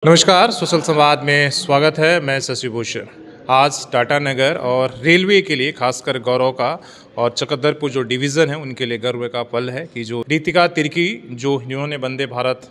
नमस्कार, सोशल संवाद में स्वागत है। मैं शशि भूषण। आज टाटा नगर और रेलवे के लिए खासकर गौरव का और चकधरपुर जो डिवीज़न है उनके लिए गर्व का पल है कि जो रितिका तिर्की जो इन्होंने वंदे भारत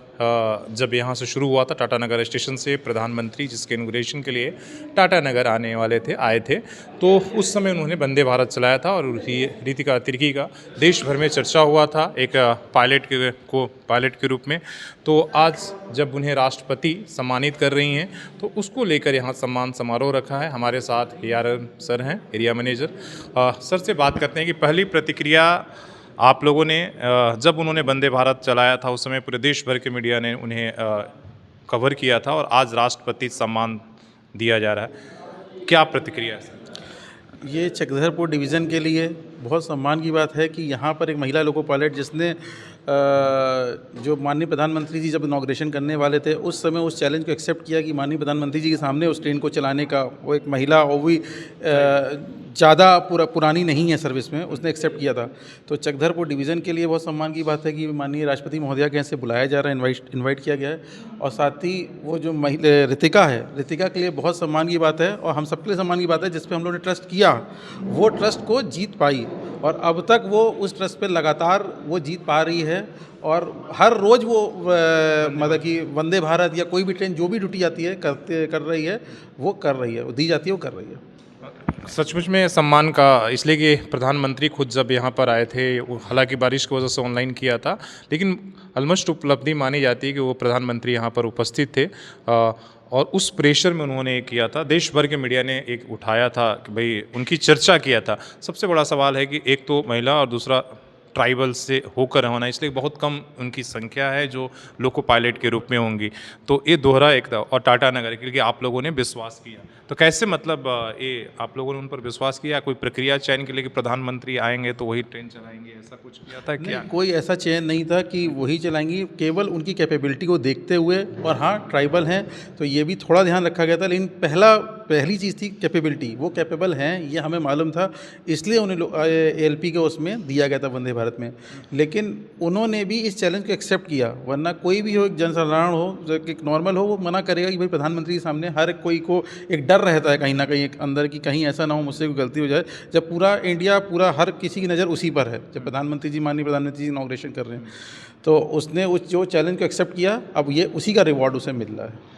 जब यहाँ से शुरू हुआ था टाटा नगर स्टेशन से प्रधानमंत्री जिसके इनॉग्रेशन के लिए टाटा नगर आए थे तो उस समय उन्होंने वंदे भारत चलाया था और रितिका तिर्की का देश भर में चर्चा हुआ था एक पायलट के रूप में। तो आज जब उन्हें राष्ट्रपति सम्मानित कर रही हैं तो उसको लेकर यहाँ सम्मान समारोह रखा है। हमारे साथ ARM सर हैं, एरिया मैनेजर। सर से बात करते हैं कि पहली प्रतिक्रिया आप लोगों ने जब उन्होंने वंदे भारत चलाया था उस समय पूरे देश भर के मीडिया ने उन्हें कवर किया था और आज राष्ट्रपति सम्मान दिया जा रहा है, क्या प्रतिक्रिया है सर? ये चकधरपुर डिवीज़न के लिए बहुत सम्मान की बात है कि यहाँ पर एक महिला लोको पायलट जिसने जो माननीय प्रधानमंत्री जी जब इनॉग्रेशन करने वाले थे उस समय उस चैलेंज को एक्सेप्ट किया कि माननीय प्रधानमंत्री जी के सामने उस ट्रेन को चलाने का, वो एक महिला और भी ज़्यादा पुरानी नहीं है सर्विस में, उसने एक्सेप्ट किया था। तो चकधरपुर डिवीज़न के लिए बहुत सम्मान की बात है कि माननीय राष्ट्रपति महोदया के यहाँ से बुलाया जा रहा है, इन्वाइट किया गया है। और साथ ही वो जो महिला रितिका है, रितिका के लिए बहुत सम्मान की बात है और हम सबके लिए सम्मान की बात है जिस पे हम लोगों ने ट्रस्ट किया वो ट्रस्ट को जीत पाई और अब तक वो उस ट्रस्ट पे लगातार वो जीत पा रही है और हर रोज़ वो मतलब कि वंदे भारत या कोई भी ट्रेन जो भी ड्यूटी आती है कर रही है, वो कर रही है, वो दी जाती है, वो कर रही है। सचमुच में सम्मान का इसलिए कि प्रधानमंत्री खुद जब यहाँ पर आए थे, हालांकि बारिश की वजह से ऑनलाइन किया था, लेकिन ऑलमोस्ट उपलब्धि मानी जाती है कि वो प्रधानमंत्री यहाँ पर उपस्थित थे और उस प्रेशर में उन्होंने किया था। देश भर के मीडिया ने एक उठाया था कि भाई उनकी चर्चा किया था। सबसे बड़ा सवाल है कि एक तो महिला और दूसरा ट्राइबल से होकर होना, इसलिए बहुत कम उनकी संख्या है जो लोको पायलट के रूप में होंगी। तो ये दोहरा एक था और टाटा नगर क्योंकि आप लोगों ने विश्वास किया, तो कैसे मतलब ये आप लोगों ने उन पर विश्वास किया? कोई प्रक्रिया चयन के लिए कि प्रधानमंत्री आएंगे तो वही ट्रेन चलाएंगे, ऐसा कुछ किया था क्या? कोई ऐसा चयन नहीं था कि वही चलाएंगी, केवल उनकी कैपेबिलिटी को देखते हुए। और हाँ, ट्राइबल हैं तो ये भी थोड़ा ध्यान रखा गया था, लेकिन पहली चीज़ थी कैपेबिलिटी, वो कैपेबल हैं ये हमें मालूम था, इसलिए उन्हें ALP के उसमें दिया गया था वंदे भारत में। लेकिन उन्होंने भी इस चैलेंज को एक्सेप्ट किया, वरना कोई भी हो, एक जनसाधारण हो, जो एक नॉर्मल हो, वो मना करेगा कि भाई प्रधानमंत्री के सामने हर कोई को एक डर रहता है कहीं ना कहीं एक अंदर की कहीं ऐसा ना हो मुझसे कोई गलती हो जाए, जब पूरा इंडिया पूरा हर किसी की नज़र उसी पर है, जब माननीय प्रधानमंत्री जी इनॉग्रेशन कर रहे हैं। तो उसने उस जो चैलेंज को एक्सेप्ट किया, अब ये उसी का रिवॉर्ड उसे मिल रहा है।